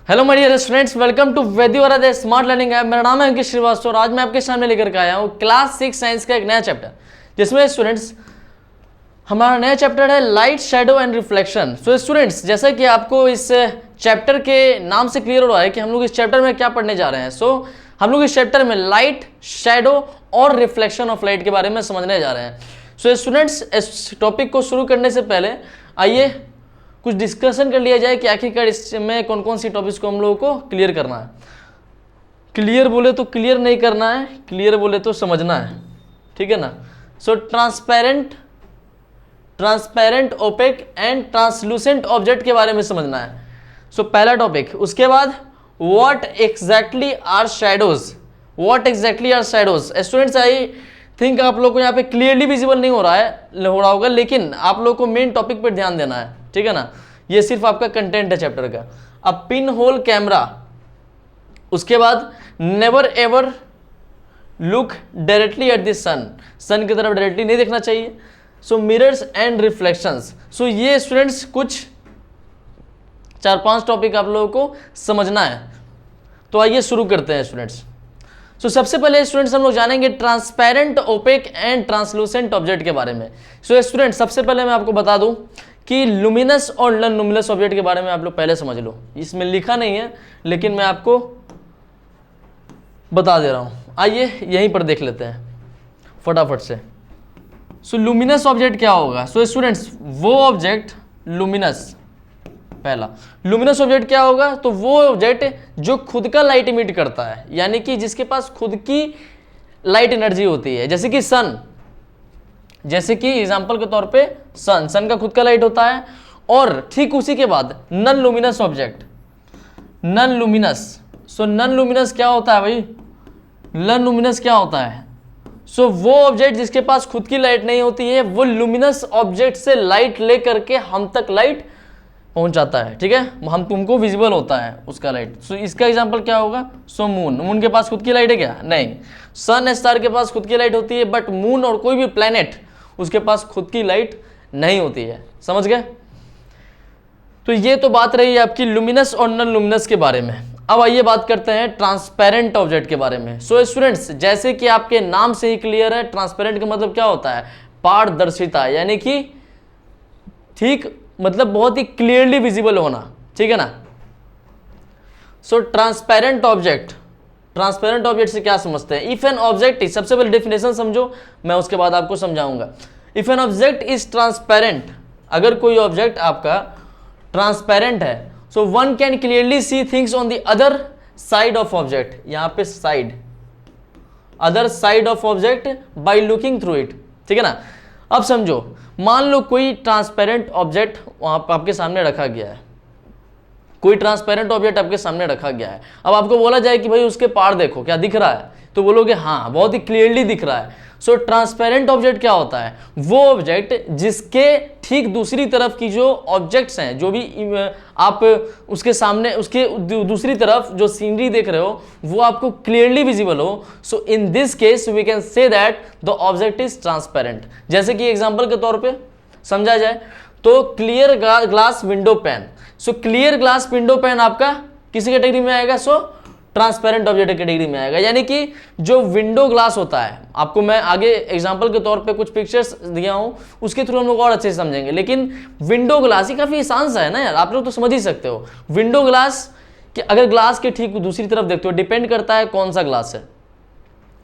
Hello my dear students, welcome to Vedivara the smart learning app. मेरा नाम है अंकित श्रीवास्तव और आज मैं आपके सामने लेकर के आया हूँ क्लास 6 साइंस का एक नया चैप्टर, जिसमें स्टूडेंट्स हमारा नया चैप्टर है light, shadow and reflection. So students, जैसा कि आपको इस चैप्टर के नाम से क्लियर हो रहा है कि हम लोग इस चैप्टर में क्या पढ़ने जा रहे हैं। सो हम लोग इस चैप्टर में लाइट, शैडो और रिफ्लेक्शन ऑफ लाइट के बारे में समझने जा रहे हैं। सो स्टूडेंट्स, इस टॉपिक को शुरू करने से पहले आइए कुछ डिस्कशन कर लिया जाए कि आखिरकार इसमें कौन कौन सी टॉपिक्स को हम लोगों को क्लियर करना है। क्लियर बोले तो क्लियर नहीं करना है, क्लियर बोले तो समझना है, ठीक है ना। So transparent, opaque and translucent object के बारे में समझना है। सो पहला टॉपिक। उसके बाद what exactly are shadows. What exactly are shadows students, I think आप लोग को यहाँ पे क्लियरली विजिबल नहीं हो रहा होगा, लेकिन आप लोग को मेन टॉपिक पर ध्यान देना है, ठीक है ना। ये सिर्फ आपका कंटेंट है चैप्टर का। अब पिन होल कैमरा, उसके बाद never ever look directly at the sun की तरफ डायरेक्टली नहीं देखना चाहिए। So mirrors and reflections. So ये स्टूडेंट्स कुछ 4-5 टॉपिक आप लोगों को समझना है। तो आइए शुरू करते हैं स्टूडेंट्स। सो सबसे पहले स्टूडेंट्स हम लोग जानेंगे transparent, opaque and translucent object के बारे में। सो स्टूडेंट्स, सबसे पहले मैं आपको बता दूं कि लुमिनस और नॉन लुमिनस ऑब्जेक्ट के बारे में आप लोग पहले समझ लो। इसमें लिखा नहीं है लेकिन मैं आपको बता दे रहा हूं। आइए यहीं पर देख लेते हैं फटाफट से। सो लुमिनस ऑब्जेक्ट क्या होगा? सो स्टूडेंट्स, वो ऑब्जेक्ट लुमिनस, पहला लुमिनस ऑब्जेक्ट क्या होगा? तो वो ऑब्जेक्ट जो खुद का लाइट इमिट करता है, यानी कि जिसके पास खुद की लाइट एनर्जी होती है, जैसे कि सन, जैसे कि एग्जांपल के तौर पे सन का खुद का लाइट होता है। और ठीक उसी के बाद non luminous object, non luminous. So non luminous क्या होता है भाई? नॉन लुमिनस क्या होता है? सो वो ऑब्जेक्ट जिसके पास खुद की लाइट नहीं होती है, वो लुमिनस ऑब्जेक्ट से लाइट ले करके हम तक लाइट पहुंच जाता है, ठीक है, हम तुमको विजिबल होता है उसका लाइट। सो इसका एग्जांपल क्या होगा? सो मून के पास खुद की लाइट है क्या? नहीं। सन स्टार के पास खुद की लाइट होती है, बट मून और कोई भी प्लैनेट उसके पास खुद की लाइट नहीं होती है। समझ गए? तो ये तो बात रही आपकी लुमिनस और नॉन लुमिनस के बारे में। अब आइए बात करते हैं ट्रांसपेरेंट ऑब्जेक्ट के बारे में। सो स्टूडेंट्स, जैसे कि आपके नाम से ही क्लियर है, ट्रांसपेरेंट का मतलब क्या होता है? पारदर्शिता, यानी कि ठीक मतलब बहुत ही क्लियरली विजिबल होना, ठीक है ना। सो ट्रांसपेरेंट ऑब्जेक्ट से क्या समझते हैं? इफ एन ऑब्जेक्ट इज, सबसे पहले डेफिनेशन समझो, मैं उसके बाद आपको समझाऊंगा। If an object is transparent, अगर कोई ऑब्जेक्ट आपका ट्रांसपेरेंट है, so one can clearly see things on the other side of object. यहां पे side, other side of object by looking through it, ठीक है ना। अब समझो, मान लो कोई ट्रांसपेरेंट ऑब्जेक्ट वहां आपके सामने रखा गया है, कोई ट्रांसपेरेंट ऑब्जेक्ट आपके सामने रखा गया है। अब आपको बोला जाए कि भाई उसके पार देखो, क्या दिख रहा है? तो बोलोगे हाँ, बहुत ही क्लियरली दिख रहा है। सो ट्रांसपेरेंट ऑब्जेक्ट क्या होता है? वो ऑब्जेक्ट जिसके ठीक दूसरी तरफ की जो ऑब्जेक्ट्स हैं, जो भी आप उसके सामने, उसके दूसरी तरफ जो सीनरी देख रहे हो, वो आपको क्लियरली विजिबल हो। So in this case we can say that the object is transparent. जैसे कि एग्जाम्पल के तौर पर समझा जाए तो clear glass window pane. So clear glass window pane आपका किसी कैटेगरी में आएगा? सो ट्रांसपेरेंट ऑब्जेक्ट कैटेगरी में आएगा। यानी कि जो विंडो ग्लास होता है, आपको मैं आगे एग्जांपल के तौर पे कुछ पिक्चर्स दिया हूं, उसके थ्रू हम लोग और अच्छे से समझेंगे। लेकिन विंडो ग्लास ही काफी आसान सा है ना यार, आप लोग तो समझ ही सकते हो। विंडो ग्लास कि अगर ग्लास के ठीक दूसरी तरफ देखते हो, डिपेंड करता है कौन सा ग्लास है,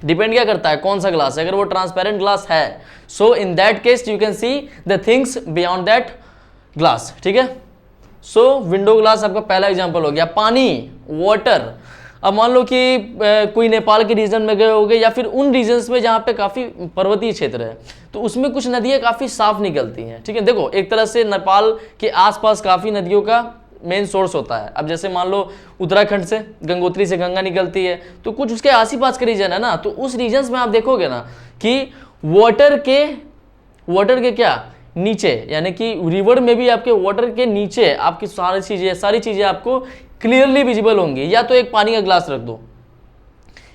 डिपेंड क्या करता है कौन सा ग्लास है। अगर वो ट्रांसपेरेंट ग्लास है, so in that case you can see the things beyond that glass, ठीक है। सो विंडो ग्लास आपका पहला एग्जांपल हो गया। पानी, वाटर। अब मान लो कि कोई नेपाल के रीजन में गए होगे, या फिर उन रीजन्स में जहाँ पे काफ़ी पर्वतीय क्षेत्र है, तो उसमें कुछ नदियाँ काफ़ी साफ निकलती हैं, ठीक है। देखो, एक तरह से नेपाल के आसपास काफ़ी नदियों का मेन सोर्स होता है। अब जैसे मान लो उत्तराखंड से, गंगोत्री से गंगा निकलती है, तो कुछ उसके आस ही पास के रीजन है ना, तो उस रीजन्स में आप देखोगे ना कि वाटर के क्या नीचे, यानी कि रिवर में भी आपके वाटर के नीचे आपकी सारी चीजें आपको क्लियरली विजिबल होंगी। या तो एक पानी का ग्लास रख दो,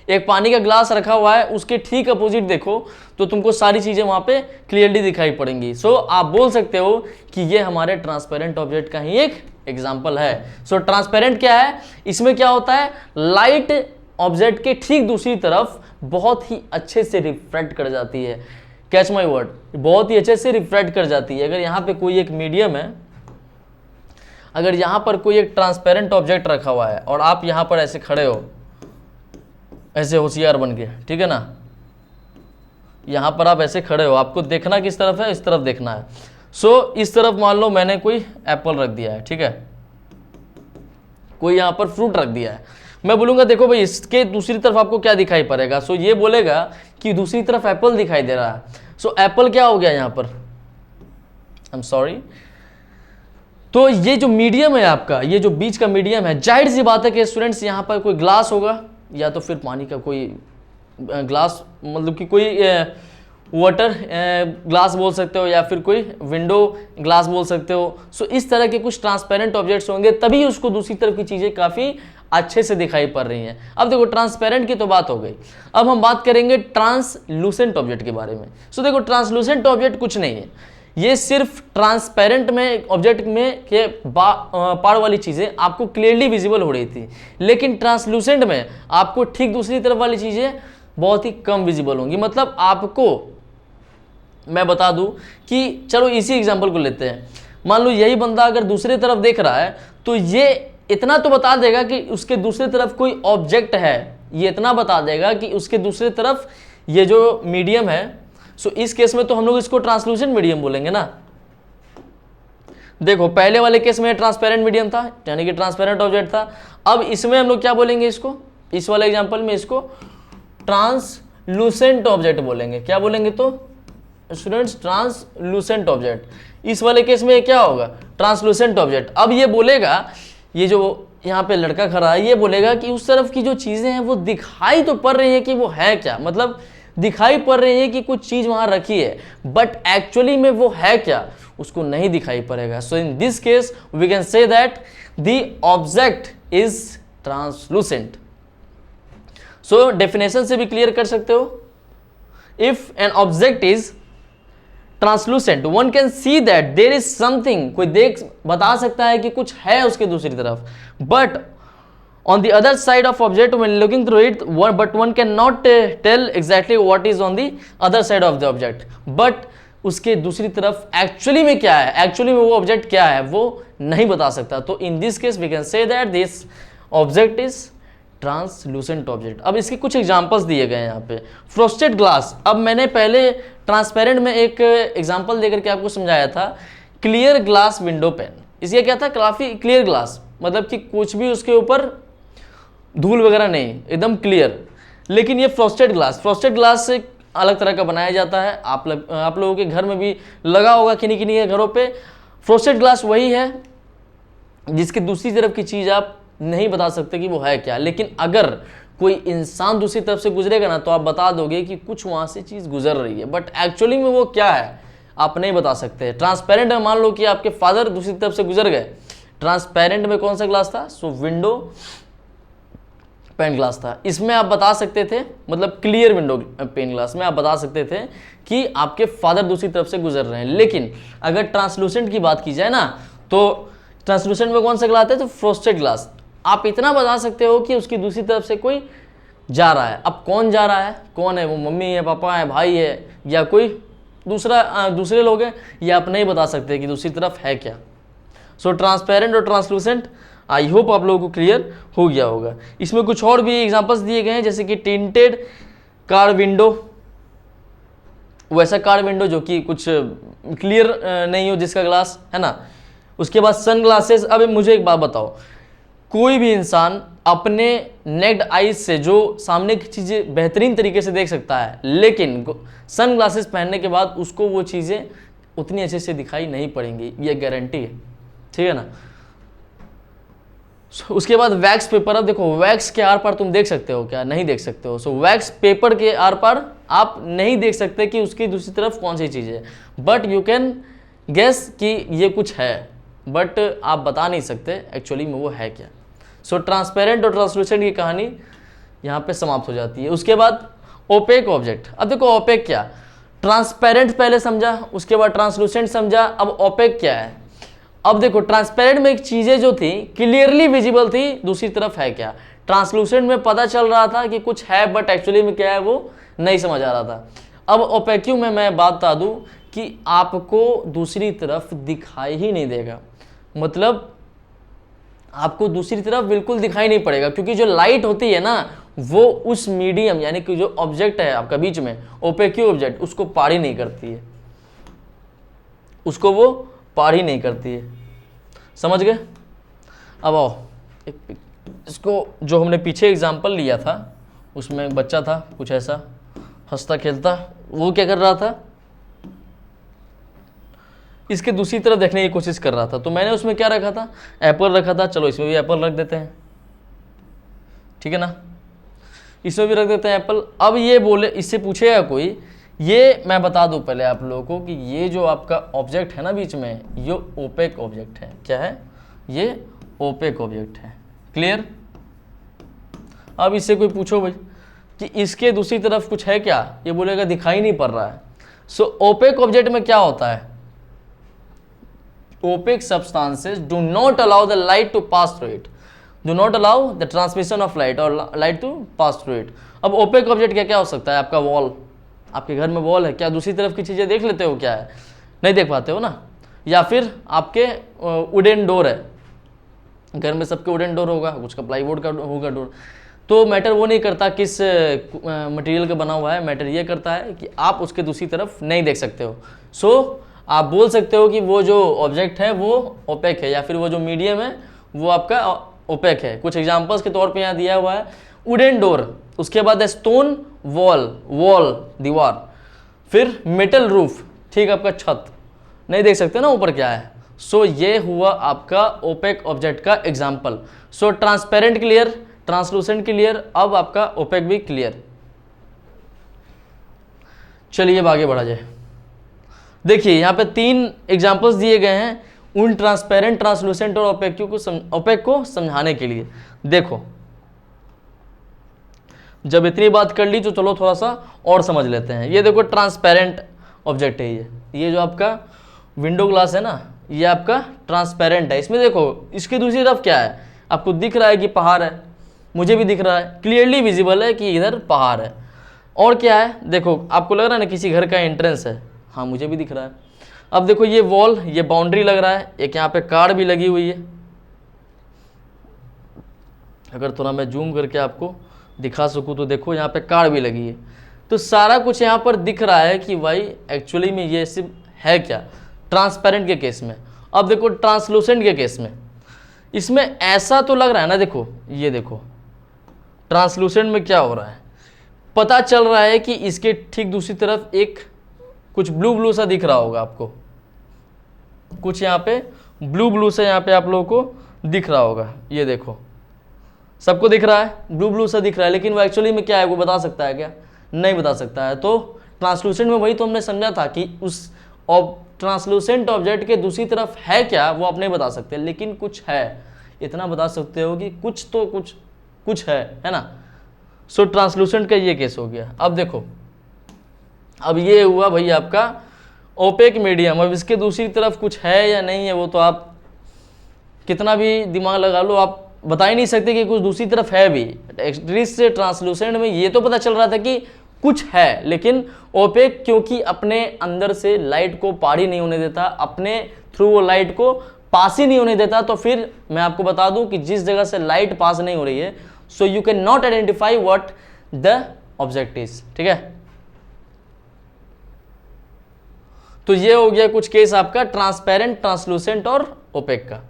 एक पानी का ग्लास रखा हुआ है, उसके ठीक अपोजिट देखो तो तुमको सारी चीजें वहां पे क्लियरली दिखाई पड़ेंगी। सो आप बोल सकते हो कि ये हमारे ट्रांसपेरेंट ऑब्जेक्ट का ही एक एग्जाम्पल है। सो ट्रांसपेरेंट क्या है, इसमें क्या होता है, लाइट ऑब्जेक्ट के ठीक दूसरी तरफ बहुत ही अच्छे से रिफ्लेक्ट कर जाती है। कैच माई वर्ड, बहुत ही अच्छे से रिफ्लेक्ट कर जाती है। अगर यहाँ पे कोई एक मीडियम है, अगर यहाँ पर कोई एक ट्रांसपेरेंट ऑब्जेक्ट रखा हुआ है और आप यहाँ पर ऐसे खड़े हो, ऐसे होशियार बन के, ठीक है ना, यहाँ पर आप ऐसे खड़े हो, आपको देखना किस तरफ है, इस तरफ देखना है। सो इस तरफ मान लो मैंने कोई एप्पल रख दिया है, ठीक है, कोई यहाँ पर फ्रूट रख दिया है, मैं बोलूँगा देखो भाई इसके दूसरी तरफ आपको क्या दिखाई पड़ेगा। सो ये बोलेगा कि दूसरी तरफ एप्पल दिखाई दे रहा है। सो एप्पल क्या हो गया यहाँ पर, आई एम सॉरी, तो ये जो मीडियम है आपका, ये जो बीच का मीडियम है, जाहिर सी बात है कि स्टूडेंट्स यहाँ पर कोई ग्लास होगा या तो फिर पानी का कोई ग्लास, मतलब कि कोई वाटर ग्लास बोल सकते हो या फिर कोई विंडो ग्लास बोल सकते हो। सो इस तरह के कुछ ट्रांसपेरेंट ऑब्जेक्ट्स होंगे, तभी उसको दूसरी तरफ की चीज़ें काफ़ी अच्छे से दिखाई पड़ रही हैं। अब देखो ट्रांसपेरेंट की तो बात हो गई, अब हम बात करेंगे ट्रांसलूसेंट ऑब्जेक्ट के बारे में। सो देखो ट्रांसलूसेंट ऑब्जेक्ट कुछ नहीं है, ये सिर्फ ट्रांसपेरेंट में ऑब्जेक्ट में के पार वाली चीज़ें आपको क्लियरली विजिबल हो रही थी, लेकिन ट्रांसलूसेंट में आपको ठीक दूसरी तरफ वाली चीज़ें बहुत ही कम विजिबल होंगी। मतलब आपको मैं बता दूं कि चलो इसी एग्जांपल को लेते हैं, मान लो यही बंदा अगर दूसरी तरफ देख रहा है तो ये इतना तो बता देगा कि उसके दूसरी तरफ कोई ऑब्जेक्ट है, ये इतना बता देगा कि उसके दूसरी तरफ ये जो मीडियम है। सो इस केस में तो हम लोग इसको ट्रांसलूसेंट मीडियम बोलेंगे ना। देखो पहले वाले केस में ट्रांसपेरेंट मीडियम था, यानी कि ट्रांसपेरेंट ऑब्जेक्ट था। अब इसमें हम लोग क्या बोलेंगे, इसको, इस वाले एग्जांपल में इसको ट्रांसलूसेंट ऑब्जेक्ट बोलेंगे। क्या बोलेंगे तो स्टूडेंट्स, ट्रांसलूसेंट ऑब्जेक्ट। इस वाले केस में क्या होगा, ट्रांसलूसेंट ऑब्जेक्ट। अब ये बोलेगा, ये जो यहाँ पे लड़का खड़ा है, ये बोलेगा कि उस तरफ की जो चीजें हैं वो दिखाई तो पड़ रही है कि वो है क्या, मतलब दिखाई पड़ रही है कि कुछ चीज वहां रखी है, बट एक्चुअली में वो है क्या उसको नहीं दिखाई पड़ेगा। So in this case we can say that the object is translucent. So definition से भी क्लियर कर सकते हो, if an object is translucent one can see that there is something, कोई देख बता सकता है कि कुछ है उसके दूसरी तरफ, but on the other side of object when looking through it, but one cannot tell exactly what is on the other side of the object, but उसके दूसरी तरफ एक्चुअली में क्या है, एक्चुअली में वो ऑब्जेक्ट क्या है वो नहीं बता सकता। तो in this case we can say that this object is translucent object. अब इसके कुछ एग्जांपल्स दिए गए हैं यहाँ पे। फ्रोस्टेड ग्लास, अब मैंने पहले ट्रांसपेरेंट में एक एग्जांपल देकर के आपको समझाया था, क्लियर ग्लास विंडो पेन। इसका क्या था, काफी क्लियर ग्लास, मतलब कि कुछ भी उसके ऊपर धूल वगैरह नहीं, एकदम क्लियर। लेकिन ये फ्रोस्टेड ग्लास से अलग तरह का बनाया जाता है। आप लोगों के घर में भी लगा होगा किन्हीं किन्हीं के घरों पे। फ्रोस्टेड ग्लास वही है जिसकी दूसरी तरफ की चीज़ आप नहीं बता सकते कि वो है क्या, लेकिन अगर कोई इंसान दूसरी तरफ से गुजरेगा ना तो आप बता दोगे कि कुछ वहाँ से चीज़ गुजर रही है, बट एक्चुअली में वो क्या है आप नहीं बता सकते। ट्रांसपेरेंट में मान लो कि आपके फादर दूसरी तरफ से गुजर गए, ट्रांसपेरेंट में कौन सा ग्लास था, सो विंडो पेन ग्लास था। इसमें आप बता सकते थे, मतलब क्लियर विंडो पेन ग्लास में आप बता सकते थे कि आपके फादर दूसरी तरफ से गुजर रहे हैं। लेकिन अगर ट्रांसलूसेंट की बात की जाए ना तो ट्रांसलूसेंट में कौन सा ग्लास है, तो फ्रोस्टेड ग्लास। आप इतना बता सकते हो कि उसकी दूसरी तरफ से कोई जा रहा है। अब कौन जा रहा है, कौन है वो, मम्मी है, पापा है, भाई है, या कोई दूसरे लोग हैं, ये आप नहीं बता सकते कि दूसरी तरफ है क्या। सो ट्रांसपेरेंट और ट्रांसलूसेंट, आई होप आप लोगों को क्लियर हो गया होगा। इसमें कुछ और भी एग्जांपल्स दिए गए हैं, जैसे कि टिंटेड कार विंडो, वैसा कार विंडो जो कि कुछ क्लियर नहीं हो जिसका ग्लास है ना। उसके बाद सन ग्लासेस। अब मुझे एक बात बताओ, कोई भी इंसान अपने नेक्ड आईज से जो सामने की चीज़ें बेहतरीन तरीके से देख सकता है, लेकिन सन ग्लासेस पहनने के बाद उसको वो चीज़ें उतनी अच्छे से दिखाई नहीं पड़ेंगी, ये गारंटी है, ठीक है ना। उसके बाद वैक्स पेपर। अब देखो वैक्स के आर पार तुम देख सकते हो क्या, नहीं देख सकते हो। सो वैक्स पेपर के आर पार आप नहीं देख सकते कि उसकी दूसरी तरफ कौन सी चीज़ है, बट यू कैन गेस कि ये कुछ है, बट आप बता नहीं सकते एक्चुअली में वो है क्या। सो ट्रांसपेरेंट और ट्रांसलूसेंट की कहानी यहाँ पे समाप्त हो जाती है। उसके बाद ओपेक ऑब्जेक्ट। अब देखो ओपेक क्या, ट्रांसपेरेंट पहले समझा, उसके बाद ट्रांसलूसेंट समझा, अब ओपेक क्या है। अब देखो ट्रांसपेरेंट में एक चीजें जो थी क्लियरली विजिबल थी, दूसरी तरफ है क्या, ट्रांसलूसेंट में पता चल रहा था कि कुछ है बट एक्चुअली में क्या है वो नहीं समझ आ रहा था। अब ओपेक्यू में मैं बात बता दूं कि आपको दूसरी तरफ दिखाई ही नहीं देगा, मतलब आपको दूसरी तरफ बिल्कुल दिखाई नहीं पड़ेगा, क्योंकि जो लाइट होती है ना वो उस मीडियम यानी कि जो ऑब्जेक्ट है आपका बीच में ओपेक्यू ऑब्जेक्ट उसको पार ही नहीं करती है, उसको वो पार ही नहीं करती है। समझ गए? अब आओ इसको जो हमने पीछे एग्जाम्पल लिया था उसमें एक बच्चा था कुछ ऐसा हंसता खेलता, वो क्या कर रहा था, इसके दूसरी तरफ देखने की कोशिश कर रहा था। तो मैंने उसमें क्या रखा था, एप्पल रखा था, चलो इसमें भी एप्पल रख देते हैं, ठीक है ना, इसमें भी रख देते हैं एप्पल। अब ये बोले, इससे पूछेगा कोई, ये मैं बता दूं पहले आप लोगों को कि ये जो आपका ऑब्जेक्ट है ना बीच में, ये ओपेक ऑब्जेक्ट है। क्या है ये? ओपेक ऑब्जेक्ट है। क्लियर? अब इससे कोई पूछो भाई कि इसके दूसरी तरफ कुछ है क्या, ये बोलेगा दिखाई नहीं पड़ रहा है। सो ओपेक ऑब्जेक्ट में क्या होता है, opaque substances do not allow the light to pass through it, do not allow the transmission of light or light to pass through it। अब opaque object क्या क्या हो सकता है, आपका वॉल, आपके घर में वॉल है, क्या दूसरी तरफ की चीजें देख लेते हो, क्या है, नहीं देख पाते हो ना, या फिर आपके वुडन डोर है, घर में सबके वुडन डोर होगा, कुछ का प्लाईवुड का होगा डोर, तो मैटर वो नहीं करता किस मटेरियल का बना हुआ है, मैटर ये करता है कि आप उसके दूसरी तरफ नहीं देख सकते हो। सो आप बोल सकते हो कि वो जो ऑब्जेक्ट है वो ओपेक है, या फिर वो जो मीडियम है वो आपका ओपेक है। कुछ एग्जांपल्स के तौर पे यहाँ दिया हुआ है, वुडन डोर, उसके बाद स्टोन वॉल, वॉल दीवार, फिर मेटल रूफ, ठीक आपका छत, नहीं देख सकते ना ऊपर क्या है। सो ये हुआ आपका ओपेक ऑब्जेक्ट का example. So transparent clear, translucent clear, अब आपका ओपेक भी क्लियर। चलिए अब आगे बढ़ा जाए। देखिए यहाँ पे 3 एग्जांपल्स दिए गए हैं उन ट्रांसपेरेंट, ट्रांसलूसेंट और ओपेक को समझाने के लिए। देखो जब इतनी बात कर ली तो चलो थोड़ा सा और समझ लेते हैं। ये देखो ट्रांसपेरेंट ऑब्जेक्ट है, ये जो आपका विंडो ग्लास है ना, ये आपका ट्रांसपेरेंट है। इसमें देखो इसकी दूसरी तरफ क्या है, आपको दिख रहा है कि पहाड़ है, मुझे भी दिख रहा है, क्लियरली विजिबल है कि इधर पहाड़ है। और क्या है, देखो आपको लग रहा है ना किसी घर का एंट्रेंस है, हाँ मुझे भी दिख रहा है। अब देखो ये वॉल, ये बाउंड्री लग रहा है, एक यहाँ पे कार भी लगी हुई है। अगर थोड़ा मैं जूम करके आपको दिखा सकूँ तो देखो यहाँ पे कार भी लगी है। तो सारा कुछ यहाँ पर दिख रहा है कि भाई एक्चुअली में ये सिर्फ है क्या, ट्रांसपेरेंट के केस में। अब देखो ट्रांसलूसेंट के केस में, इसमें ऐसा तो लग रहा है ना, देखो ये देखो ट्रांसलूसेंट में क्या हो रहा है, पता चल रहा है कि इसके ठीक दूसरी तरफ एक कुछ ब्लू ब्लू सा दिख रहा होगा आपको, कुछ यहाँ पे ब्लू ब्लू सा यहाँ पे आप लोगों को दिख रहा होगा। ये देखो सबको दिख रहा है, ब्लू ब्लू सा दिख रहा है, लेकिन वो एक्चुअली में क्या है वो बता सकता है क्या, नहीं बता सकता है। तो ट्रांसलूसेंट में वही तो हमने समझा था कि उस ट्रांसलूसेंट ऑब्जेक्ट के दूसरी तरफ है क्या वो आप नहीं बता सकते, लेकिन कुछ है, इतना बता सकते हो कि कुछ तो कुछ है ना। सो ट्रांसलूसेंट का ये केस हो गया। अब देखो अब ये हुआ भाई आपका ओपेक मीडियम। अब इसके दूसरी तरफ कुछ है या नहीं है वो तो आप कितना भी दिमाग लगा लो आप बता ही नहीं सकते कि कुछ दूसरी तरफ है भी। एटलीस्ट से ट्रांसलूसेंट में ये तो पता चल रहा था कि कुछ है, लेकिन ओपेक क्योंकि अपने अंदर से लाइट को पार ही नहीं होने देता, अपने थ्रू वो लाइट को पास ही नहीं होने देता, तो फिर मैं आपको बता दूं कि जिस जगह से लाइट पास नहीं हो रही है, so you can not identify what the object is. ठीक है, तो ये हो गया कुछ केस आपका ट्रांसपेरेंट, ट्रांसलूसेंट और ओपेक का।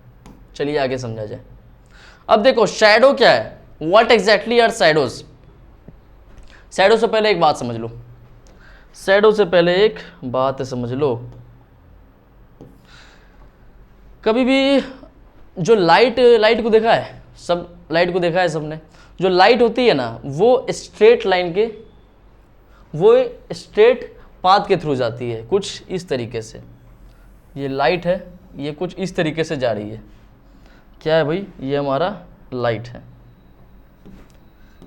चलिए आगे समझा जाए। अब देखो शैडो क्या है, what exactly are shadows. Shadow से पहले एक बात समझ लो, शैडो से पहले एक बात समझ लो, कभी भी जो लाइट को देखा है, सब लाइट को देखा है सबने, जो लाइट होती है ना वो स्ट्रेट लाइन के, वो स्ट्रेट पाथ के थ्रू जाती है, कुछ इस तरीके से। ये लाइट है, ये कुछ इस तरीके से जा रही है, क्या है भाई, ये हमारा लाइट है,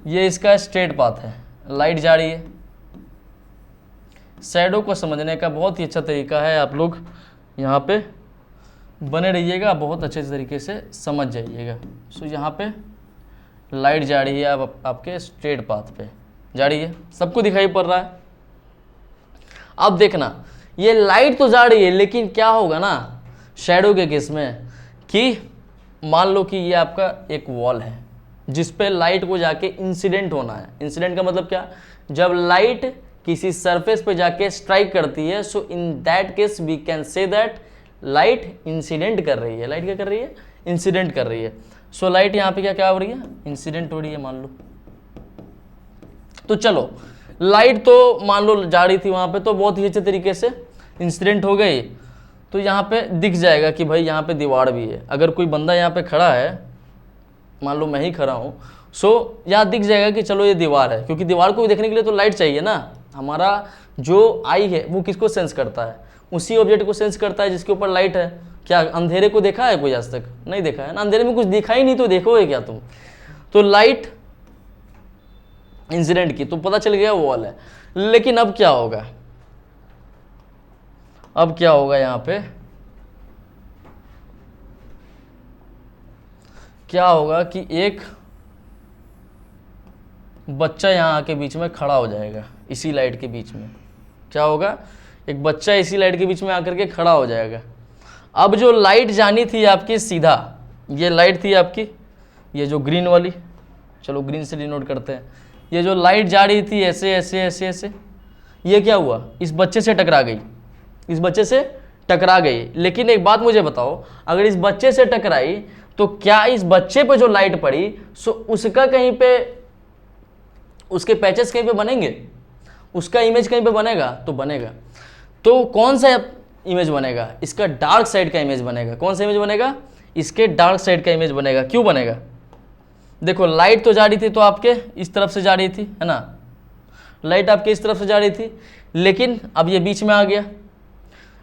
ये इसका स्ट्रेट पाथ है, लाइट जा रही है। शैडो को समझने का बहुत ही अच्छा तरीका है, आप लोग यहाँ पे बने रहिएगा, बहुत अच्छे तरीके से समझ जाइएगा। सो यहाँ पे लाइट जा रही है आपके स्ट्रेट पाथ पे जा रही है, सबको दिखाई पड़ रहा है। अब देखना ये लाइट तो जा रही है, लेकिन क्या होगा ना शैडो के केस में कि मान लो कि ये आपका एक वॉल है जिस पे लाइट को जाके इंसिडेंट होना है। इंसिडेंट का मतलब क्या, जब लाइट किसी सरफेस पे जाके स्ट्राइक करती है, so in that case we can say that light incident कर रही है। लाइट क्या कर रही है, इंसिडेंट कर रही है। सो लाइट यहाँ पे क्या हो रही है, इंसिडेंट हो रही है मान लो। तो चलो लाइट तो मान लो जा रही थी वहां पे, तो बहुत ही अच्छे तरीके से इंसिडेंट हो गई। तो यहाँ पे दिख जाएगा कि भाई यहाँ पे दीवार भी है। अगर कोई बंदा यहाँ पे खड़ा है, मान लो मैं ही खड़ा हूँ, सो यहाँ दिख जाएगा कि चलो ये दीवार है, क्योंकि दीवार को भी देखने के लिए तो लाइट चाहिए ना। हमारा जो आई है वो किसको सेंस करता है, उसी ऑब्जेक्ट को सेंस करता है जिसके ऊपर लाइट है। क्या अंधेरे को देखा है कोई आज तक, नहीं देखा है ना। अंधेरे में कुछ दिखा ही नहीं तो देखोगे क्या तुम। तो लाइट इंसिडेंट की तो पता चल गया वॉल है। लेकिन अब क्या होगा, अब क्या होगा यहाँ पे, क्या होगा कि एक बच्चा यहाँ आके बीच में खड़ा हो जाएगा, इसी लाइट के बीच में। क्या होगा, एक बच्चा इसी लाइट के बीच में आकर के खड़ा हो जाएगा। अब जो लाइट जानी थी आपकी सीधा, ये लाइट थी आपकी, ये जो ग्रीन वाली, चलो ग्रीन से डिनोट करते हैं, ये जो लाइट जा रही थी ऐसे ऐसे ऐसे ऐसे, ये क्या हुआ, इस बच्चे से टकरा गई, इस बच्चे से टकरा गई। लेकिन एक बात मुझे बताओ, अगर इस बच्चे से टकराई तो क्या इस बच्चे पे जो लाइट पड़ी, सो उसका कहीं पे, उसके पैचेस कहीं पे बनेंगे, उसका इमेज कहीं पे बनेगा, तो बनेगा। तो कौन सा इमेज बनेगा, इसका डार्क साइड का इमेज बनेगा। कौन सा इमेज बनेगा, इसके डार्क साइड का इमेज बनेगा। क्यों बनेगा, देखो लाइट तो जा रही थी तो आपके इस तरफ से जा रही थी, है ना, लाइट आपके इस तरफ से जा रही थी, लेकिन अब ये बीच में आ गया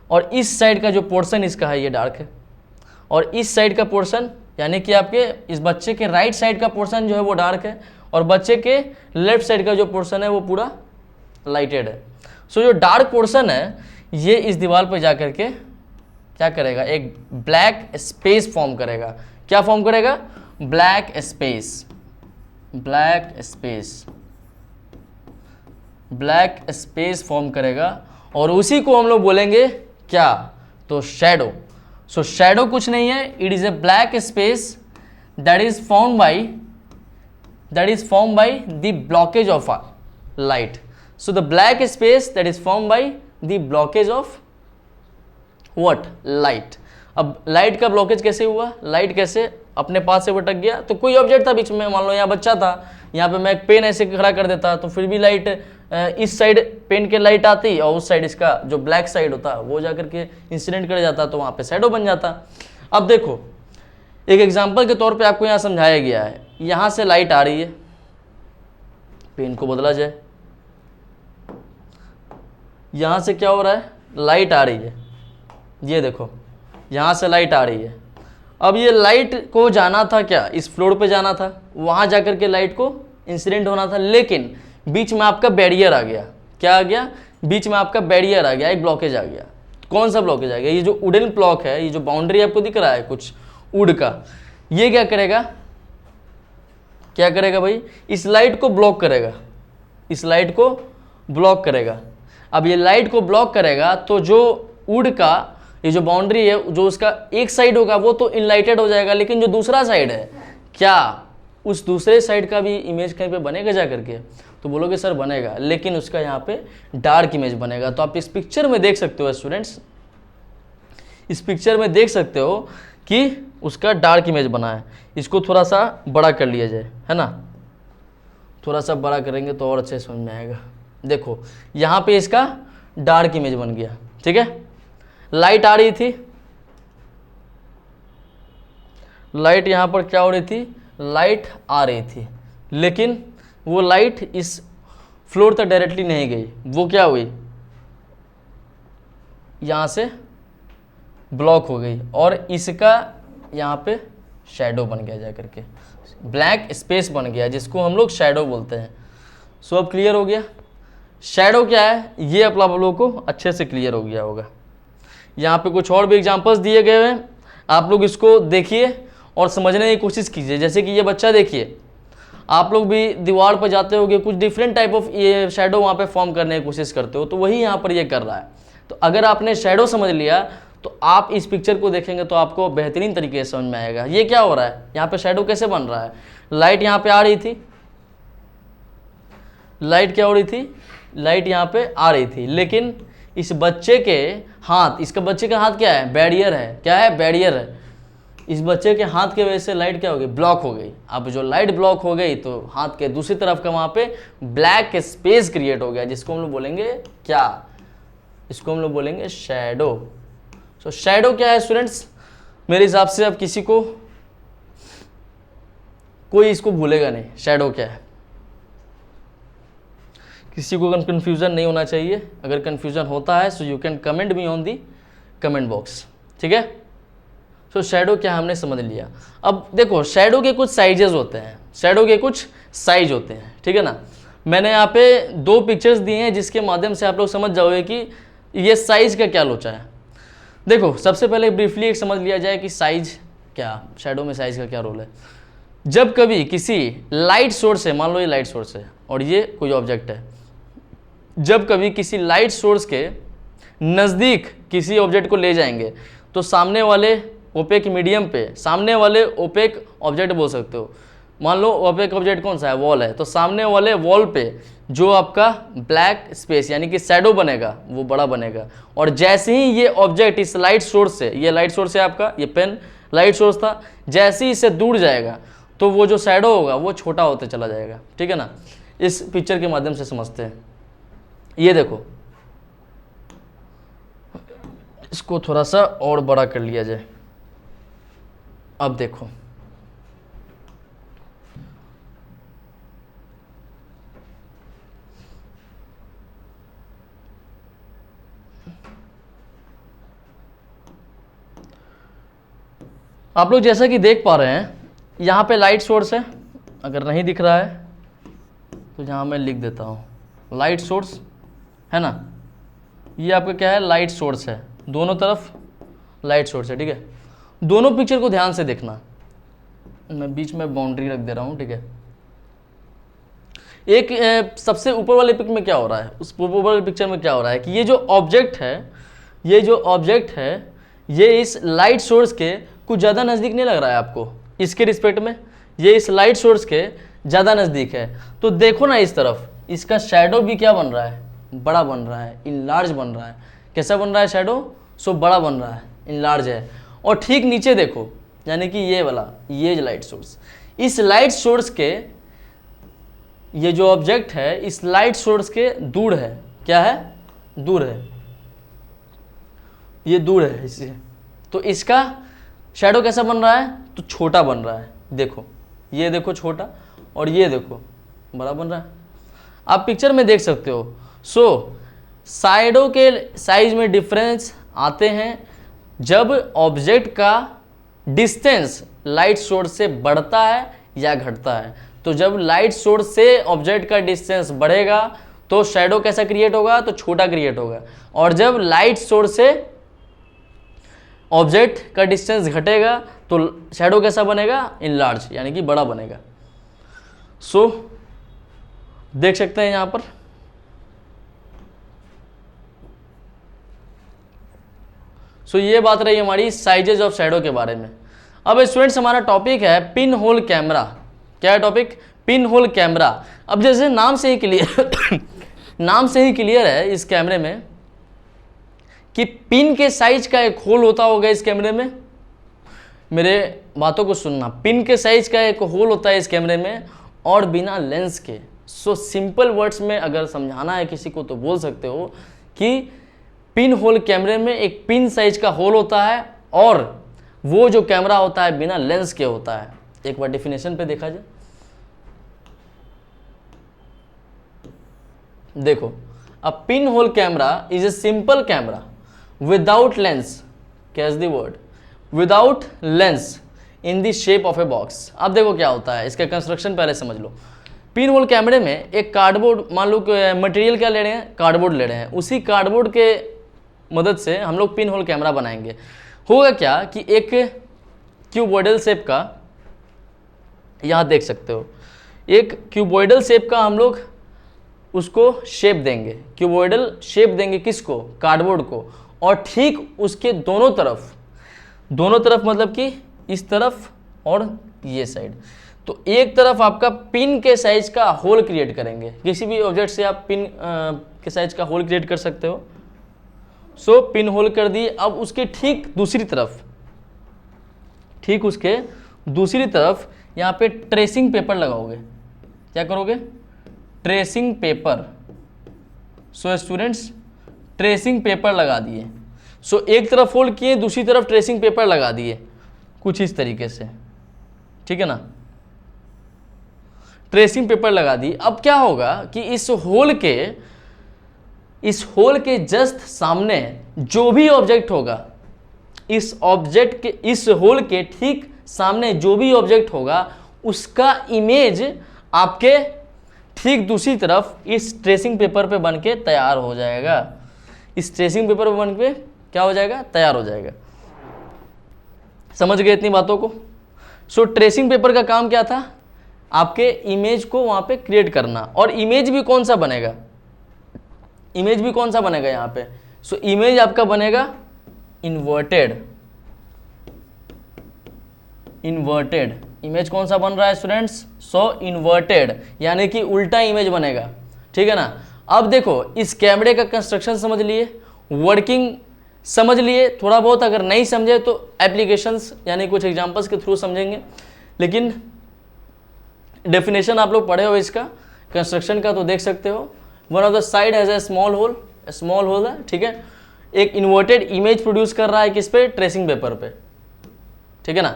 और इस साइड का जो पोर्शन इसका है ये डार्क है, और इस साइड का पोर्शन यानी कि आपके इस बच्चे के राइट साइड का पोर्शन जो है वो डार्क है, और बच्चे के लेफ्ट साइड का जो पोर्शन है वो पूरा लाइटेड है। सो जो डार्क पोर्शन है ये इस दीवार पर जाकर के क्या करेगा, एक ब्लैक स्पेस फॉर्म करेगा। क्या फॉर्म करेगा, black space, black space, black space form करेगा, और उसी को हम लोग बोलेंगे क्या, तो शैडो। सो शैडो कुछ नहीं है, it is a black space that is form by the blockage of light. So the black space that is form by the blockage of what, light. अब लाइट का ब्लॉकेज कैसे हुआ, लाइट कैसे अपने पास से भटक गया, तो कोई ऑब्जेक्ट था बीच में, मान लो यहाँ बच्चा था, यहाँ पे मैं एक पेन ऐसे खड़ा कर देता तो फिर भी लाइट इस साइड पेन के लाइट आती, और उस साइड इसका जो ब्लैक साइड होता वो जाकर के इंसिडेंट कर जाता, तो वहाँ पे शैडो बन जाता। अब देखो एक एग्जांपल के तौर पे आपको यहाँ समझाया गया है, यहाँ से लाइट आ रही है, पेन को बदला जाए, यहाँ से क्या हो रहा है, लाइट आ रही है, ये देखो यहाँ से लाइट आ रही है। अब ये लाइट को जाना था क्या, इस फ्लोर पे जाना था, वहाँ जाकर के लाइट को इंसिडेंट होना था, लेकिन बीच में आपका बैरियर आ गया। क्या आ गया, बीच में आपका बैरियर आ गया, एक ब्लॉकेज आ गया। कौन सा ब्लॉकेज आ गया, ये जो वुडन ब्लॉक है, ये जो बाउंड्री आपको दिख रहा है कुछ वुड का, ये क्या करेगा, क्या करेगा भाई, इस लाइट को ब्लॉक करेगा, इस लाइट को ब्लॉक करेगा। अब ये लाइट को ब्लॉक करेगा तो जो वुड का ये जो बाउंड्री है, जो उसका एक साइड होगा वो तो इनलाइटेड हो जाएगा, लेकिन जो दूसरा साइड है, क्या उस दूसरे साइड का भी इमेज कहीं पे बनेगा जा करके, तो बोलोगे सर बनेगा, लेकिन उसका यहाँ पे डार्क इमेज बनेगा। तो आप इस पिक्चर में देख सकते हो स्टूडेंट्स, इस पिक्चर में देख सकते हो कि उसका डार्क इमेज बना है। इसको थोड़ा सा बड़ा कर लिया जाए, है ना, थोड़ा सा बड़ा करेंगे तो और अच्छे समझ में आएगा। देखो यहाँ पे इसका डार्क इमेज बन गया, ठीक है। लाइट आ रही थी, लाइट यहाँ पर क्या हो रही थी, लाइट आ रही थी, लेकिन वो लाइट इस फ्लोर तक डायरेक्टली नहीं गई, वो क्या हुई, यहाँ से ब्लॉक हो गई, और इसका यहाँ पे शैडो बन गया, जाकर के ब्लैक स्पेस बन गया, जिसको हम लोग शैडो बोलते हैं। सो अब क्लियर हो गया शैडो क्या है, ये आप लोगों को अच्छे से क्लियर हो गया होगा। यहाँ पे कुछ और भी एग्जांपल्स दिए गए हैं, आप लोग इसको देखिए और समझने की कोशिश कीजिए। जैसे कि ये बच्चा देखिए, आप लोग भी दीवार पर जाते होगे, कुछ डिफरेंट टाइप ऑफ ये शेडो वहाँ पे फॉर्म करने की कोशिश करते हो, तो वही यहाँ पर ये कर रहा है। तो अगर आपने शेडो समझ लिया तो आप इस पिक्चर को देखेंगे तो आपको बेहतरीन तरीके से समझ में आएगा ये क्या हो रहा है, यहाँ पे शेडो कैसे बन रहा है। लाइट यहाँ पे आ रही थी, लाइट क्या हो रही थी, लाइट यहाँ पे आ रही थी, लेकिन इस बच्चे के हाथ, इसका बच्चे का हाथ क्या है, बैरियर है, क्या है, बैरियर है। इस बच्चे के हाथ की वजह से लाइट क्या हो गई, ब्लॉक हो गई। अब जो लाइट ब्लॉक हो गई तो हाथ के दूसरी तरफ का वहाँ पे ब्लैक स्पेस क्रिएट हो गया, जिसको हम लोग बोलेंगे क्या, इसको हम लोग बोलेंगे शैडो। सो शैडो क्या है स्टूडेंट्स, मेरे हिसाब से अब किसी को कोई इसको भूलेगा नहीं, शैडो क्या है। किसी को कंफ्यूजन नहीं होना चाहिए, अगर कंफ्यूजन होता है so you can comment me on the comment box, ठीक है। तो शैडो क्या हमने समझ लिया। अब देखो शैडो के कुछ साइजेस होते हैं, शैडो के कुछ साइज होते हैं, ठीक है ना। मैंने यहाँ पे 2 पिक्चर्स दिए हैं जिसके माध्यम से आप लोग समझ जाओगे कि ये साइज का क्या लोचा है। देखो सबसे पहले ब्रीफली एक समझ लिया जाए कि साइज क्या, शैडो में साइज का क्या रोल है। जब कभी किसी लाइट सोर्स है, मान लो ये लाइट सोर्स है और ये कोई ऑब्जेक्ट है, जब कभी किसी लाइट सोर्स के नज़दीक किसी ऑब्जेक्ट को ले जाएंगे तो सामने वाले ओपेक मीडियम पे, सामने वाले ओपेक ऑब्जेक्ट बोल सकते हो, मान लो ओपेक ऑब्जेक्ट कौन सा है, वॉल है, तो सामने वाले वॉल पे जो आपका ब्लैक स्पेस यानी कि शैडो बनेगा वो बड़ा बनेगा। और जैसे ही ये ऑब्जेक्ट इस लाइट सोर्स से, ये लाइट सोर्स है आपका, ये पेन लाइट सोर्स था, जैसे ही इससे दूर जाएगा तो वो जो शैडो होगा वो छोटा होते चला जाएगा, ठीक है ना। इस पिक्चर के माध्यम से समझते हैं। ये देखो, इसको थोड़ा सा और बड़ा कर लिया जाए। अब देखो आप लोग जैसा कि देख पा रहे हैं यहाँ पे लाइट सोर्स है, अगर नहीं दिख रहा है तो यहाँ मैं लिख देता हूँ लाइट सोर्स है ना। ये आपका क्या है, लाइट सोर्स है, दोनों तरफ लाइट सोर्स है, ठीक है। दोनों पिक्चर को ध्यान से देखना, मैं बीच में बाउंड्री रख दे रहा हूँ, ठीक है। एक सबसे ऊपर वाले पिक में क्या हो रहा है, उस ऊपर वाले पिक्चर में क्या हो रहा है कि ये जो ऑब्जेक्ट है, ये जो ऑब्जेक्ट है ये इस लाइट सोर्स के कुछ ज़्यादा नज़दीक नहीं लग रहा है आपको, इसके रिस्पेक्ट में ये इस लाइट सोर्स के ज़्यादा नज़दीक है। तो देखो ना इस तरफ, इसका शैडो भी क्या बन रहा है, बड़ा बन रहा है, इनलार्ज बन रहा है। कैसा बन रहा है शैडो, सो बड़ा बन रहा है, इनलार्ज है। और ठीक नीचे देखो, यानी कि ये वाला, ये लाइट सोर्स, इस लाइट सोर्स के, ये जो ऑब्जेक्ट है इस लाइट सोर्स के दूर है, क्या है, दूर है, ये दूर है इससे, तो इसका शैडो कैसा बन रहा है, तो छोटा बन रहा है। देखो ये देखो छोटा और ये देखो बड़ा बन रहा है, आप पिक्चर में देख सकते हो। सो शैडो के साइज में डिफरेंस आते हैं जब ऑब्जेक्ट का डिस्टेंस लाइट सोर्स से बढ़ता है या घटता है। तो जब लाइट सोर्स से ऑब्जेक्ट का डिस्टेंस बढ़ेगा तो शैडो कैसा क्रिएट होगा, तो छोटा क्रिएट होगा। और जब लाइट सोर्स से ऑब्जेक्ट का डिस्टेंस घटेगा तो शैडो कैसा बनेगा, इनलार्ज यानी कि बड़ा बनेगा। सो देख सकते हैं यहां पर, सो ये बात रही हमारी साइजेज ऑफ शैडो के बारे में। अब स्टूडेंट्स हमारा टॉपिक है पिन होल कैमरा। क्या है टॉपिक, पिन होल कैमरा। अब जैसे नाम से ही क्लियर नाम से ही क्लियर है इस कैमरे में कि पिन के साइज का एक होल होता होगा इस कैमरे में। मेरे बातों को सुनना, पिन के साइज का एक होल होता है इस कैमरे में और बिना लेंस के। सो सिंपल वर्ड्स में अगर समझाना है किसी को तो बोल सकते हो कि पिन होल कैमरे में एक पिन साइज का होल होता है और वो जो कैमरा होता है बिना लेंस के होता है। एक बार डेफिनेशन पे देखा जाए, देखो a pinhole camera is a simple camera without lens, catch the word, without lens in the shape of a box. अब देखो क्या होता है, इसका कंस्ट्रक्शन पहले समझ लो। पिन होल कैमरे में एक कार्डबोर्ड, मान लो मटेरियल क्या ले रहे हैं, कार्डबोर्ड ले रहे हैं, उसी कार्डबोर्ड के मदद से हम लोग पिन होल कैमरा बनाएंगे। होगा क्या कि एक क्यूबॉइडल शेप का, यहाँ देख सकते हो, एक क्यूबॉइडल शेप का हम लोग उसको शेप देंगे, क्यूबॉइडल शेप देंगे किसको, कार्डबोर्ड को, और ठीक उसके दोनों तरफ मतलब कि इस तरफ और ये साइड, तो एक तरफ आपका पिन के साइज का होल क्रिएट करेंगे। किसी भी ऑब्जेक्ट से आप पिन के साइज का होल क्रिएट कर सकते हो। सो पिन होल कर दिए। अब उसके ठीक उसके दूसरी तरफ यहाँ पे ट्रेसिंग पेपर लगाओगे। क्या करोगे, tracing paper. So students tracing paper लगा दिए। सो एक तरफ फोल्ड किए, दूसरी तरफ ट्रेसिंग पेपर लगा दिए, कुछ इस तरीके से, ठीक है ना, ट्रेसिंग पेपर लगा दी। अब क्या होगा कि इस होल के जस्ट सामने जो भी ऑब्जेक्ट होगा, इस होल के ठीक सामने जो भी ऑब्जेक्ट होगा उसका इमेज आपके ठीक दूसरी तरफ इस ट्रेसिंग पेपर पे बन के तैयार हो जाएगा। इस ट्रेसिंग पेपर पे बन के क्या हो जाएगा, तैयार हो जाएगा। समझ गए इतनी बातों को। सो ट्रेसिंग पेपर का काम क्या था, आपके इमेज को वहां पे क्रिएट करना। और इमेज भी कौन सा बनेगा, यहाँ पे। सो इमेज आपका बनेगा इन्वर्टेड। इमेज कौन सा बन रहा है स्टूडेंट्स, सो इन्वर्टेड, यानी कि उल्टा इमेज बनेगा, ठीक है ना। अब देखो इस कैमरे का कंस्ट्रक्शन समझ लिए, वर्किंग समझ लिए थोड़ा बहुत, अगर नहीं समझे तो एप्लीकेशंस यानी कुछ एग्जांपल्स के थ्रू समझेंगे, लेकिन डेफिनेशन आप लोग पढ़े हो इसका कंस्ट्रक्शन का तो देख सकते हो। One of the side has a small hole है, ठीक है। एक इन्वर्टेड इमेज प्रोड्यूस कर रहा है किस पे, ट्रेसिंग पेपर पे, ठीक है ना,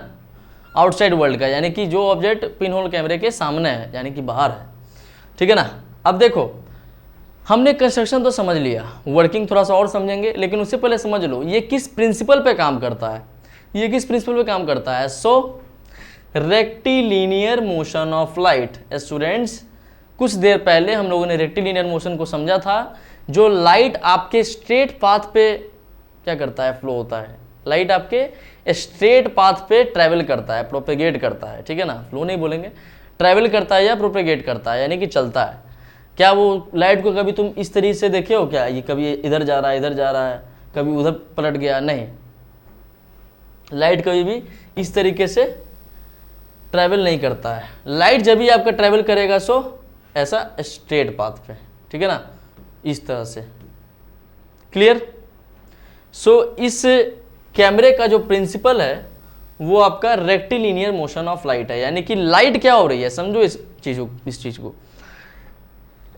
आउटसाइड वर्ल्ड का, यानी कि जो ऑब्जेक्ट पिन होल कैमरे के सामने है, यानी कि बाहर है, ठीक है ना। अब देखो हमने कंस्ट्रक्शन तो समझ लिया, वर्किंग थोड़ा सा और समझेंगे, लेकिन उससे पहले समझ लो ये किस प्रिंसिपल पे काम करता है। So rectilinear motion of light. Students कुछ देर पहले हम लोगों ने रेक्टिलिनियर मोशन को समझा था, जो लाइट आपके स्ट्रेट पाथ पे क्या करता है, फ्लो होता है। लाइट आपके स्ट्रेट पाथ पे ट्रैवल करता है, प्रोपेगेट करता है, ठीक है ना, फ्लो नहीं बोलेंगे, ट्रैवल करता है या प्रोपेगेट करता है, यानी कि चलता है। क्या वो लाइट को कभी तुम इस तरीके से देखे हो क्या, ये कभी इधर जा रहा है, कभी उधर पलट गया, नहीं। लाइट कभी भी इस तरीके से ट्रैवल नहीं करता है। लाइट जब भी आपका ट्रैवल करेगा सो ऐसा स्ट्रेट पाथ पे, ठीक है ना, इस तरह से। क्लियर। सो इस कैमरे का जो प्रिंसिपल है वो आपका रेक्टिलिनियर मोशन ऑफ लाइट है, यानी कि लाइट क्या हो रही है, समझो इस चीज को।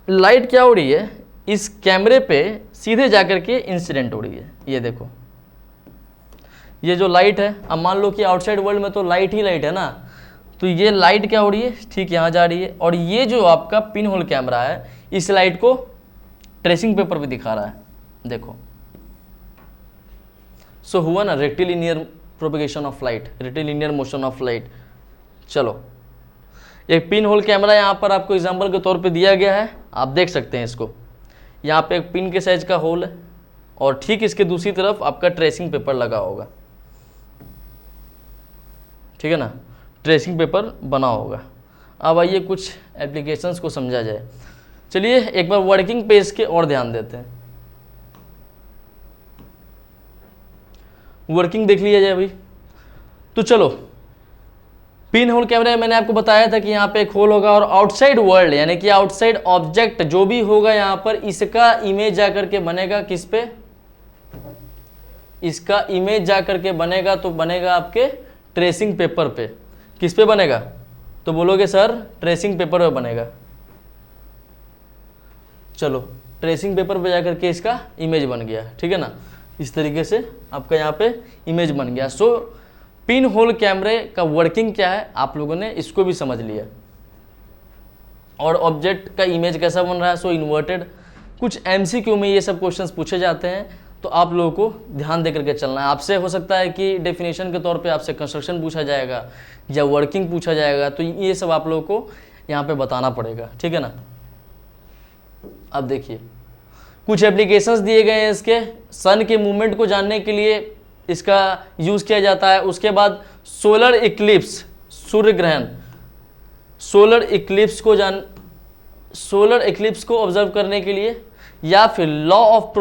लाइट क्या हो रही है, इस कैमरे पे सीधे जाकर के इंसिडेंट हो रही है। ये देखो ये जो लाइट है, अब मान लो कि आउटसाइड वर्ल्ड में तो लाइट ही लाइट है ना, तो ये लाइट क्या हो रही है, ठीक यहाँ जा रही है, और ये जो आपका पिन होल कैमरा है इस लाइट को ट्रेसिंग पेपर पे दिखा रहा है, देखो। सो हुआ ना rectilinear propagation of light, rectilinear motion of light. चलो एक पिन होल कैमरा यहाँ पर आपको एग्जांपल के तौर पे दिया गया है, आप देख सकते हैं इसको। यहाँ पे एक पिन के साइज का होल है और ठीक इसके दूसरी तरफ आपका ट्रेसिंग पेपर लगा होगा, ठीक है ना, ट्रेसिंग पेपर बना होगा। अब आइए कुछ एप्लीकेशंस को समझा जाए। चलिए एक बार वर्किंग पे इसके और ध्यान देते हैं। वर्किंग देख लिया जाए अभी तो। चलो पिन होल कैमरे मैंने आपको बताया था कि यहाँ पे एक होल होगा और आउटसाइड वर्ल्ड यानी कि आउटसाइड ऑब्जेक्ट जो भी होगा यहाँ पर, इसका इमेज जाकर के बनेगा किस पे, इसका इमेज जाकर के बनेगा तो बनेगा आपके ट्रेसिंग पेपर पे। किस पे बनेगा, तो बोलोगे सर ट्रेसिंग पेपर पे बनेगा। चलो ट्रेसिंग पेपर पे जाकर के इसका इमेज बन गया, ठीक है ना, इस तरीके से आपका यहाँ पे इमेज बन गया। सो पिन होल कैमरे का वर्किंग क्या है आप लोगों ने इसको भी समझ लिया, और ऑब्जेक्ट का इमेज कैसा बन रहा है, सो इन्वर्टेड। कुछ एमसीक्यू में ये सब क्वेश्चंस पूछे जाते हैं, तो आप लोगों को ध्यान दे करके चलना है। आपसे हो सकता है कि डेफिनेशन के तौर पे आपसे कंस्ट्रक्शन पूछा जाएगा या वर्किंग पूछा जाएगा, तो ये सब आप लोगों को यहाँ पे बताना पड़ेगा, ठीक है ना। अब देखिए कुछ एप्लीकेशंस दिए गए हैं इसके, सन के मूवमेंट को जानने के लिए इसका यूज़ किया जाता है। उसके बाद सोलर इक्लिप्स, सूर्य ग्रहण, सोलर इक्लिप्स को ऑब्जर्व करने के लिए, या फिर लॉ ऑफ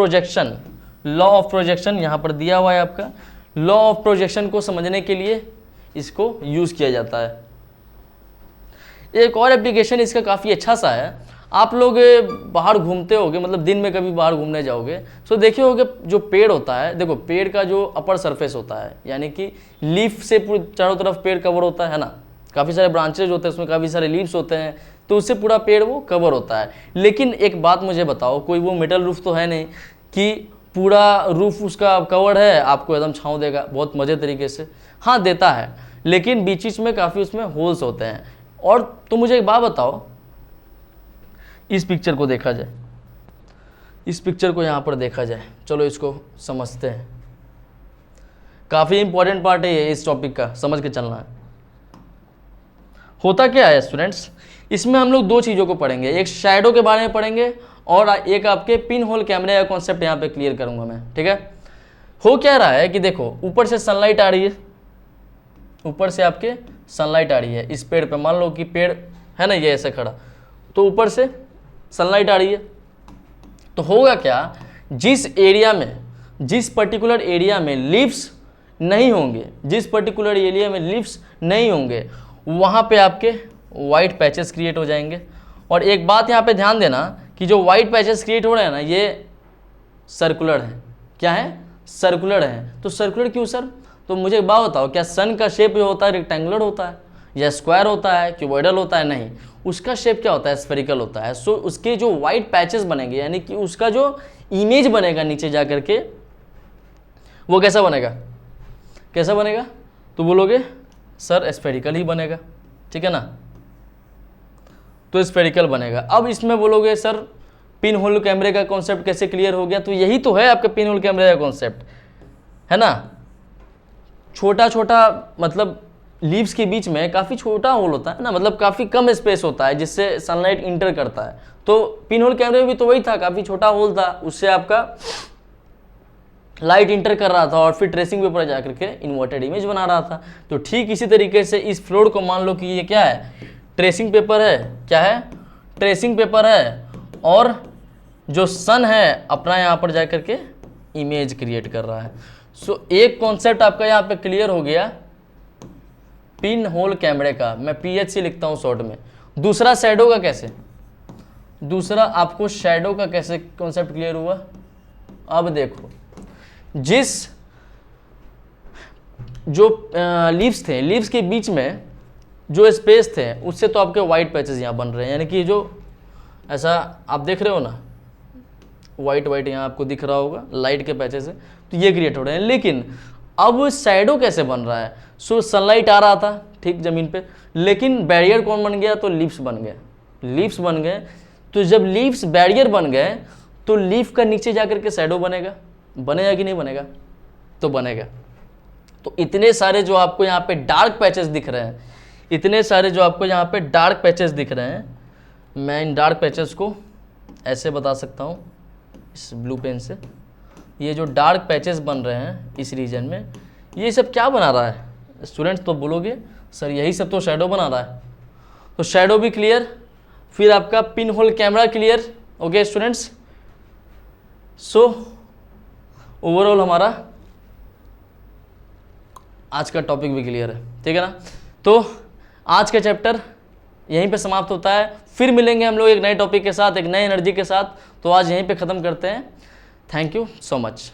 प्रोजेक्शन यहाँ पर दिया हुआ है आपका, लॉ ऑफ प्रोजेक्शन को समझने के लिए इसको यूज़ किया जाता है। एक और एप्लीकेशन इसका काफ़ी अच्छा सा है, आप लोग बाहर घूमते होगे, मतलब दिन में कभी बाहर घूमने जाओगे तो देखे होगे जो पेड़ होता है, देखो पेड़ का जो अपर सरफेस होता है, यानी कि लीफ से पूरी चारों तरफ पेड़ कवर होता है ना, काफ़ी सारे ब्रांचेज होते हैं उसमें, काफ़ी सारे लीव्स होते हैं, तो उससे पूरा पेड़ वो कवर होता है। लेकिन एक बात मुझे बताओ, कोई वो मेटल रूफ तो है नहीं कि पूरा रूफ उसका कवर है, आपको एकदम छाँव देगा बहुत मज़े तरीके से, हाँ देता है, लेकिन बीच बीच में काफ़ी उसमें होल्स होते हैं। और तो मुझे एक बात बताओ, इस पिक्चर को देखा जाए, इस पिक्चर को यहाँ पर देखा जाए, चलो इसको समझते हैं, काफ़ी इंपॉर्टेंट पार्ट है ये इस टॉपिक का, समझ के चलना है। होता क्या है स्टूडेंट्स, इसमें हम लोग दो चीज़ों को पढ़ेंगे, एक शैडो के बारे में पढ़ेंगे और एक आपके पिन होल कैमरे का कॉन्सेप्ट यहाँ पे क्लियर करूँगा मैं, ठीक है। हो क्या रहा है कि देखो ऊपर से सनलाइट आ रही है, ऊपर से आपके सनलाइट आ रही है इस पेड़ पे, मान लो कि पेड़ है ना ये ऐसे खड़ा, तो ऊपर से सनलाइट आ रही है, तो होगा क्या, जिस एरिया में, जिस पर्टिकुलर एरिया में लीव्स नहीं होंगे, जिस पर्टिकुलर एरिया में लीव्स नहीं होंगे वहाँ पे आपके वाइट पैचेस क्रिएट हो जाएंगे। और एक बात यहाँ पे ध्यान देना कि जो वाइट पैचेस क्रिएट हो रहे हैं ना, ये सर्कुलर है, क्या है, सर्कुलर है। तो सर्कुलर क्यों सर, तो मुझे एक बात बताओ, क्या सन का शेप जो होता है रेक्टेंगुलर होता है या स्क्वायर होता है, क्यूबॉइडल होता है? नहीं, उसका शेप क्या होता है, स्फेरिकल होता है। सो उसके जो वाइट पैचेस बनेंगे, यानी कि उसका जो इमेज बनेगा नीचे जा करके, वो कैसा बनेगा, कैसा बनेगा, तो बोलोगे सर स्फेरिकल ही बनेगा, ठीक है ना, तो स्फेरिकल बनेगा। अब इसमें बोलोगे सर पिन होल कैमरे का कॉन्सेप्ट कैसे क्लियर हो गया, तो यही तो है आपका पिन होल कैमरे का कॉन्सेप्ट, है ना। छोटा छोटा मतलब लीव्स के बीच में काफ़ी छोटा होल होता है ना, मतलब काफ़ी कम स्पेस होता है जिससे सनलाइट इंटर करता है। तो पिन होल कैमरे में भी तो वही था, काफ़ी छोटा होल था, उससे आपका लाइट इंटर कर रहा था और फिर ट्रेसिंग पेपर जा करके इन्वर्टेड इमेज बना रहा था। तो ठीक इसी तरीके से इस फ्लोर को मान लो कि ये क्या है, ट्रेसिंग पेपर है, क्या है, ट्रेसिंग पेपर है, और जो सन है अपना यहाँ पर जा करके इमेज क्रिएट कर रहा है। सो एक कॉन्सेप्ट आपका यहाँ पे क्लियर हो गया पिन होल कैमरे का, मैं PHC लिखता हूँ शॉर्ट में। दूसरा शैडो का कैसे, दूसरा आपको शैडो का कैसे कॉन्सेप्ट क्लियर हुआ। अब देखो, जिस जो लीव्स थे, लीव्स के बीच में जो स्पेस थे उससे तो आपके वाइट पैचेस यहाँ बन रहे हैं, यानी कि जो ऐसा आप देख रहे हो ना, वाइट वाइट यहाँ आपको दिख रहा होगा लाइट के पैचेस से, तो ये क्रिएट हो रहे हैं। लेकिन अब शैडो कैसे बन रहा है, सो सनलाइट आ रहा था ठीक ज़मीन पे, लेकिन बैरियर कौन बन गया, तो लीव्स बन गए, लीव्स बन गए। तो जब लीव्स बैरियर बन गए तो लीफ का नीचे जाकर के शैडो बनेगा, बनेगा कि नहीं बनेगा, तो बनेगा। तो इतने सारे जो आपको यहाँ पे डार्क पैचेस दिख रहे हैं, इतने सारे जो आपको यहाँ पे डार्क पैचेस दिख रहे हैं, मैं इन डार्क पैचेस को ऐसे बता सकता हूँ इस ब्लू पेन से, ये जो डार्क पैचेस बन रहे हैं इस रीजन में, ये सब क्या बना रहा है स्टूडेंट्स, तो बोलोगे सर यही सब तो शैडो बना रहा है। तो शैडो भी क्लियर, फिर आपका pin hole camera clear, okay students. So overall हमारा आज का टॉपिक भी क्लियर है, ठीक है ना। तो आज का चैप्टर यहीं पे समाप्त होता है, फिर मिलेंगे हम लोग एक नए टॉपिक के साथ, एक नए एनर्जी के साथ। तो आज यहीं पे ख़त्म करते हैं। Thank you so much.